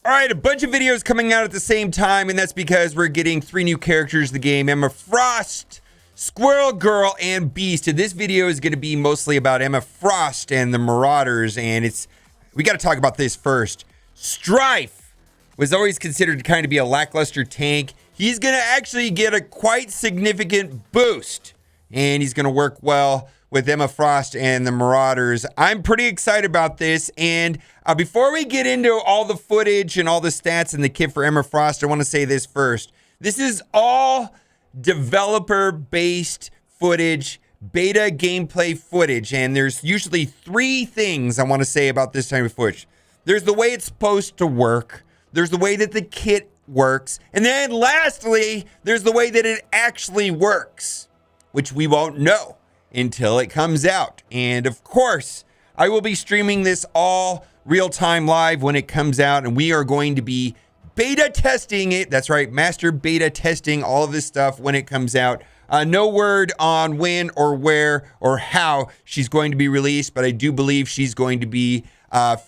All right, a bunch of videos coming out at the same time, and that's because we're getting 3 new characters in the game: Emma Frost, Squirrel Girl, and Beast. And this video is going to be mostly about Emma Frost and the Marauders, and we got to talk about this first. Stryfe was always considered to kind of be a lackluster tank. He's going to actually get a quite significant boost, and he's going to work well with Emma Frost and the Marauders. I'm pretty excited about this, and before we get into all the footage and all the stats and the kit for Emma Frost, I want to say this first. This is all developer-based footage, beta gameplay footage, and there's usually 3 things I want to say about this type of footage. There's the way it's supposed to work, there's the way that the kit works, and then lastly, there's the way that it actually works, which we won't know until it comes out. And of course, I will be streaming this all real-time live when it comes out, and we are going to be beta testing it. That's right, master beta testing all of this stuff when it comes out. No word on when or where or how she's going to be released, but I do believe she's going to be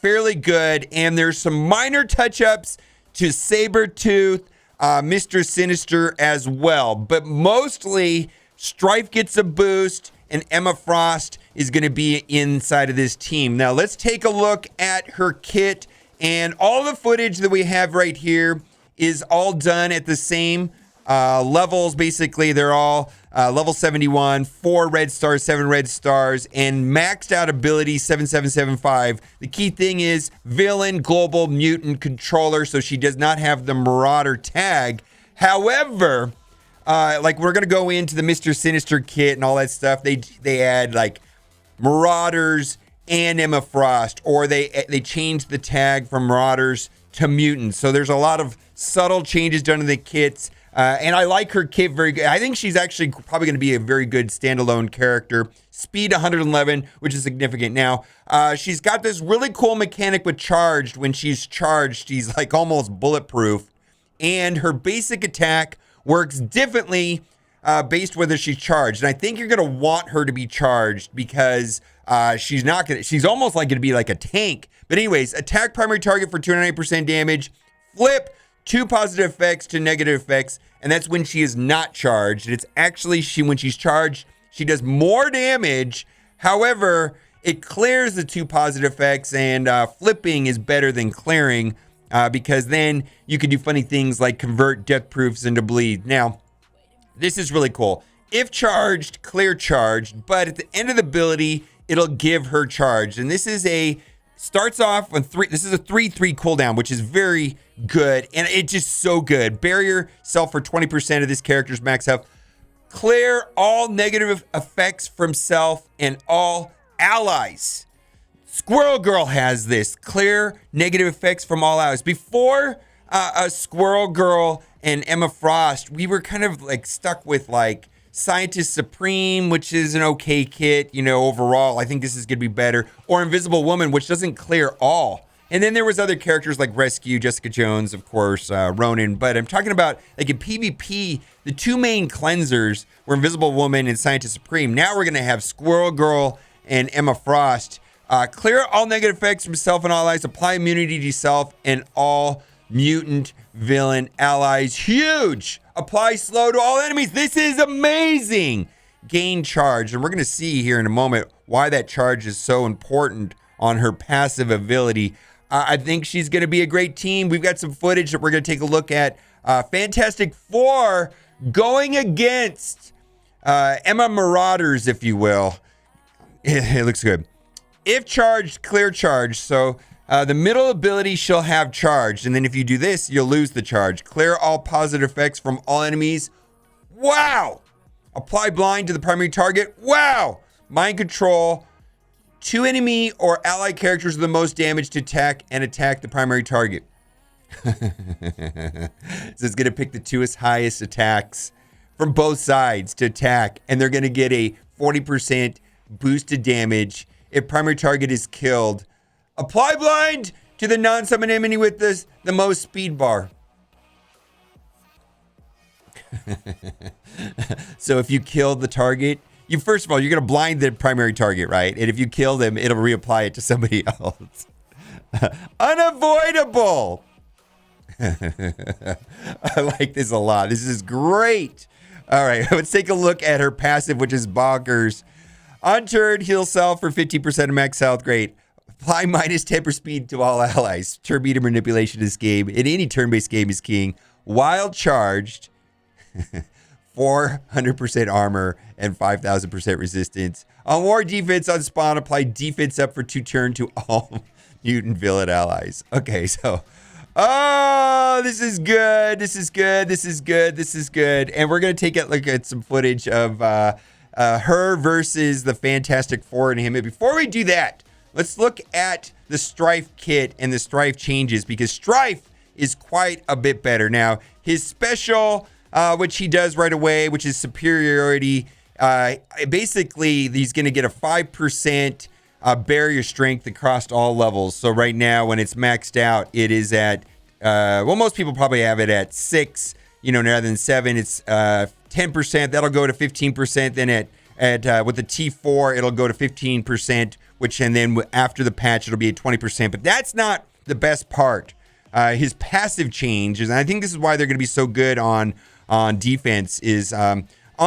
fairly good. And there's some minor touch-ups to Saber Tooth, Mr. Sinister as well. But mostly, Stryfe gets a boost, and Emma Frost is going to be inside of this team. Now, let's take a look at her kit. And all the footage that we have right here is all done at the same levels. Basically, they're all level 71, 4 red stars, 7 red stars, and maxed out ability 7775. The key thing is villain, global, mutant, controller, so she does not have the Marauder tag. However, like we're going to go into the Mr. Sinister kit and all that stuff. They add like Marauders and Emma Frost, or they changed the tag from Marauders to Mutants. So there's a lot of subtle changes done in the kits. And I like her kit very good. I think she's actually probably going to be a very good standalone character. Speed 111, which is significant. Now, she's got this really cool mechanic with charged. When she's charged, she's like almost bulletproof. And her basic attack works differently based whether she's charged. And I think you're going to want her to be charged because she's almost like going to be like a tank. But anyways, attack primary target for 209% damage, flip 2 positive effects to negative effects, and that's when she is not charged. And it's actually when she's charged, she does more damage. However, it clears the 2 positive effects, and flipping is better than clearing because then you can do funny things like convert death proofs into bleed. Now, this is really cool. If charged, clear charged, but at the end of the ability, it'll give her charge. And this is starts off on 3. This is a 3/3 cooldown, which is very good. And it's just so good. Barrier self for 20% of this character's max health. Clear all negative effects from self and all allies. Squirrel Girl has this. Clear negative effects from all allies. Before Squirrel Girl and Emma Frost, we were kind of like stuck with like Scientist Supreme, which is an okay kit, overall. I think this is going to be better. Or Invisible Woman, which doesn't clear all. And then there was other characters like Rescue, Jessica Jones, of course, Ronin. But I'm talking about, like in PvP, the 2 main cleansers were Invisible Woman and Scientist Supreme. Now we're going to have Squirrel Girl and Emma Frost. Clear all negative effects from self and allies. Apply immunity to self and all mutant villain allies. Huge! Apply slow to all enemies. This is amazing. Gain charge. And we're going to see here in a moment why that charge is so important on her passive ability. I think she's going to be a great team. We've got some footage that we're going to take a look at. Fantastic Four going against Emma Marauders, if you will. It looks good. If charged, clear charge. So the middle ability she'll have charged, and then if you do this, you'll lose the charge. Clear all positive effects from all enemies. Wow! Apply blind to the primary target. Wow! Mind control. 2 enemy or ally characters with the most damage to attack the primary target. So it's going to pick the 2 highest attacks from both sides to attack, and they're going to get a 40% boosted damage if primary target is killed. Apply blind to the non-summon enemy with the most speed bar. So if you kill the target, first of all, you're going to blind the primary target, right? And if you kill them, it'll reapply it to somebody else. Unavoidable. I like this a lot. This is great. All right, let's take a look at her passive, which is bonkers. On turn, heal self for 15% of max health. Great. Apply minus 10% speed to all allies. Turn meter manipulation in this game. In any turn-based game is king. While charged, 400% armor and 5,000% resistance. On war defense on spawn, apply defense up for 2 turn to all mutant villain allies. Okay, so... Oh, this is good. This is good. This is good. This is good. And we're going to take a look at some footage of her versus the Fantastic Four and him. And before we do that, let's look at the Stryfe kit and the Stryfe changes, because Stryfe is quite a bit better. Now, his special, which he does right away, which is superiority, basically, he's going to get a 5% barrier strength across all levels. So right now, when it's maxed out, it is at, well, most people probably have it at 6, rather than 7. It's 10%. That'll go to 15%. Then at with the T4, it'll go to 15%, and then after the patch, it'll be at 20%. But that's not the best part. His passive changes, and I think this is why they're going to be so good on defense, is on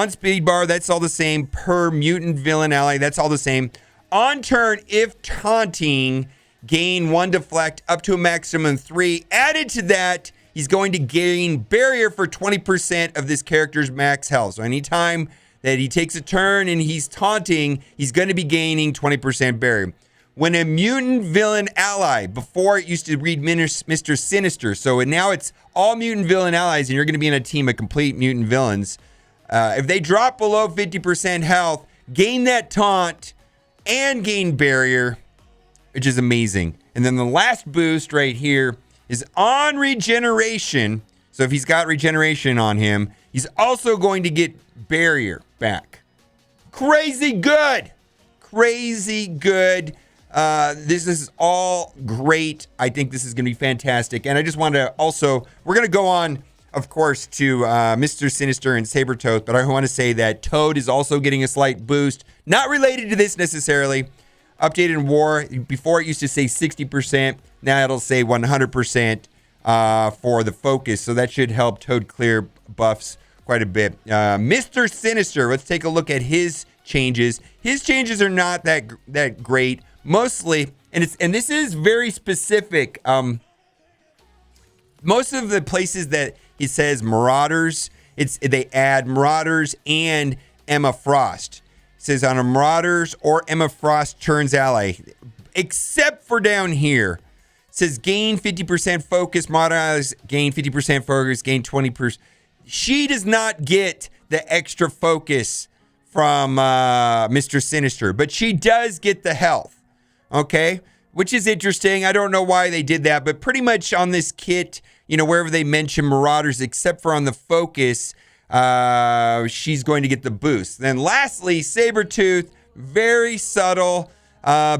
speed bar, that's all the same. Per mutant villain ally, that's all the same. On turn, if taunting, gain 1 deflect up to a maximum 3. Added to that, he's going to gain barrier for 20% of this character's max health. So anytime that he takes a turn and he's taunting, he's going to be gaining 20% barrier. When a mutant villain ally, before it used to read Mr. Sinister, so now it's all mutant villain allies, and you're going to be in a team of complete mutant villains. If they drop below 50% health, gain that taunt and gain barrier, which is amazing. And then the last boost right here is on regeneration. So if he's got regeneration on him, he's also going to get barrier back. Crazy good. Crazy good. This is all great. I think this is going to be fantastic. And I just wanted to also, we're going to go on, of course, to Mr. Sinister and Saber Tooth, but I want to say that Toad is also getting a slight boost. Not related to this necessarily. Updated in war. Before it used to say 60%. Now it'll say 100% for the focus. So that should help Toad clear buffs quite a bit. Mr. Sinister, let's take a look at his changes. His changes are not that great. Mostly, and this is very specific. Most of the places that he says Marauders, they add Marauders and Emma Frost. It says on a Marauders or Emma Frost turns ally, except for down here. It says gain 50% focus, Marauders gain 50% focus, gain 20%. She does not get the extra focus from Mr. Sinister, but she does get the health. Okay, which is interesting. I don't know why they did that, but pretty much on this kit, wherever they mention Marauders, except for on the focus, she's going to get the boost. Then lastly, Saber Tooth, very subtle.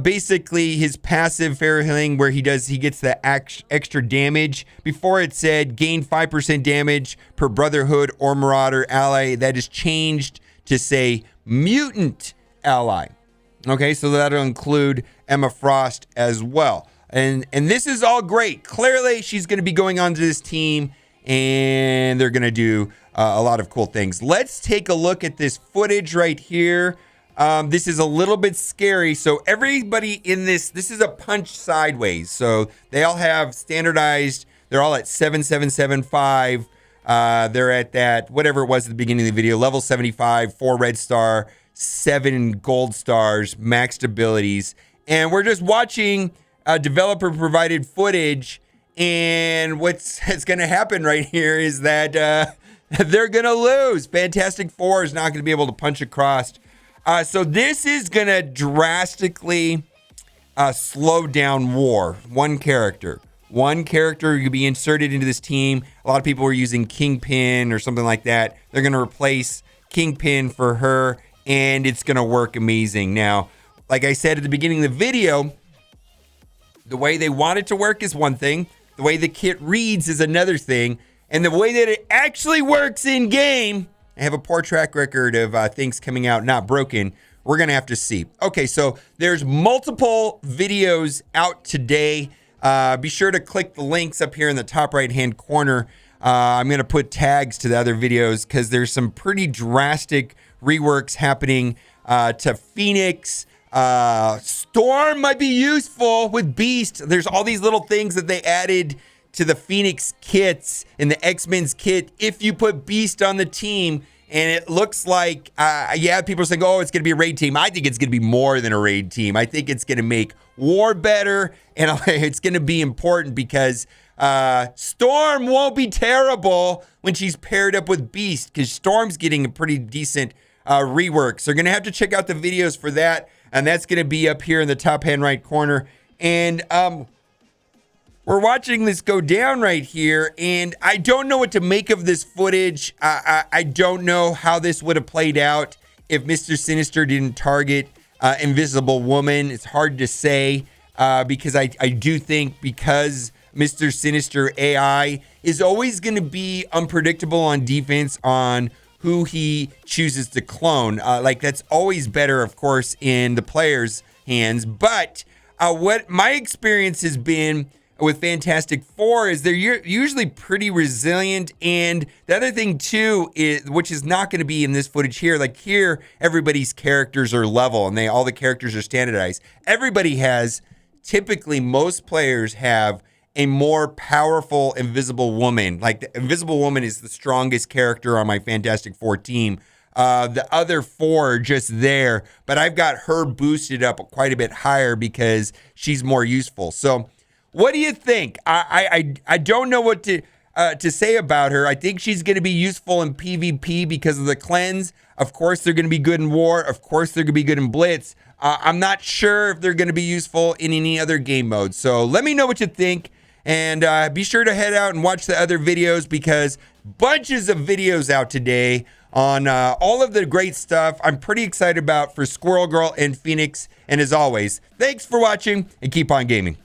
Basically, his passive fair healing, where he gets the extra damage. Before it said gain 5% damage per Brotherhood or Marauder ally. That is changed to say mutant ally. Okay, so that'll include Emma Frost as well. And this is all great. Clearly, she's going to be going on to this team, and they're going to do a lot of cool things. Let's take a look at this footage right here. This is a little bit scary. So everybody in this is a punch sideways. So they all have standardized. They're all at 7775. They're at that, whatever it was at the beginning of the video, level 75, 4 red star, 7 gold stars, maxed abilities. And we're just watching developer provided footage. And what's going to happen right here is that they're going to lose. Fantastic Four is not going to be able to punch across. So this is going to drastically slow down war. One character could be inserted into this team. A lot of people were using Kingpin or something like that. They're going to replace Kingpin for her, and it's going to work amazing. Now, like I said at the beginning of the video, the way they want it to work is one thing. The way the kit reads is another thing. And the way that it actually works in game, I have a poor track record of things coming out not broken. We're going to have to see. Okay, so there's multiple videos out today. Be sure to click the links up here in the top right-hand corner. I'm going to put tags to the other videos because there's some pretty drastic reworks happening to Phoenix. Storm might be useful with Beast. There's all these little things that they added to the Phoenix kits in the X-Men's kit if you put Beast on the team. And it looks like, yeah, people are saying, oh, it's going to be a raid team. I think it's going to be more than a raid team. I think it's going to make war better, and it's going to be important because Storm won't be terrible when she's paired up with Beast, because Storm's getting a pretty decent rework. So you're going to have to check out the videos for that, and that's going to be up here in the top hand right corner. And we're watching this go down right here, and I don't know what to make of this footage. I don't know how this would have played out if Mr. Sinister didn't target Invisible Woman. It's hard to say because I do think because Mr. Sinister AI is always going to be unpredictable on defense on who he chooses to clone. Like, that's always better, of course, in the player's hands. But what my experience has been with Fantastic Four is they're usually pretty resilient. And the other thing too is, which is not going to be in this footage here, like here everybody's characters are level and all the characters are standardized. Everybody has, typically most players have a more powerful Invisible Woman. Like, the Invisible Woman is the strongest character on my Fantastic Four team. The other four are just there, but I've got her boosted up quite a bit higher because she's more useful. So what do you think? I don't know what to say about her. I think she's going to be useful in PvP because of the cleanse. Of course, they're going to be good in war. Of course, they're going to be good in blitz. I'm not sure if they're going to be useful in any other game mode. So let me know what you think. And be sure to head out and watch the other videos because bunches of videos out today on all of the great stuff I'm pretty excited about for Squirrel Girl and Phoenix. And as always, thanks for watching and keep on gaming.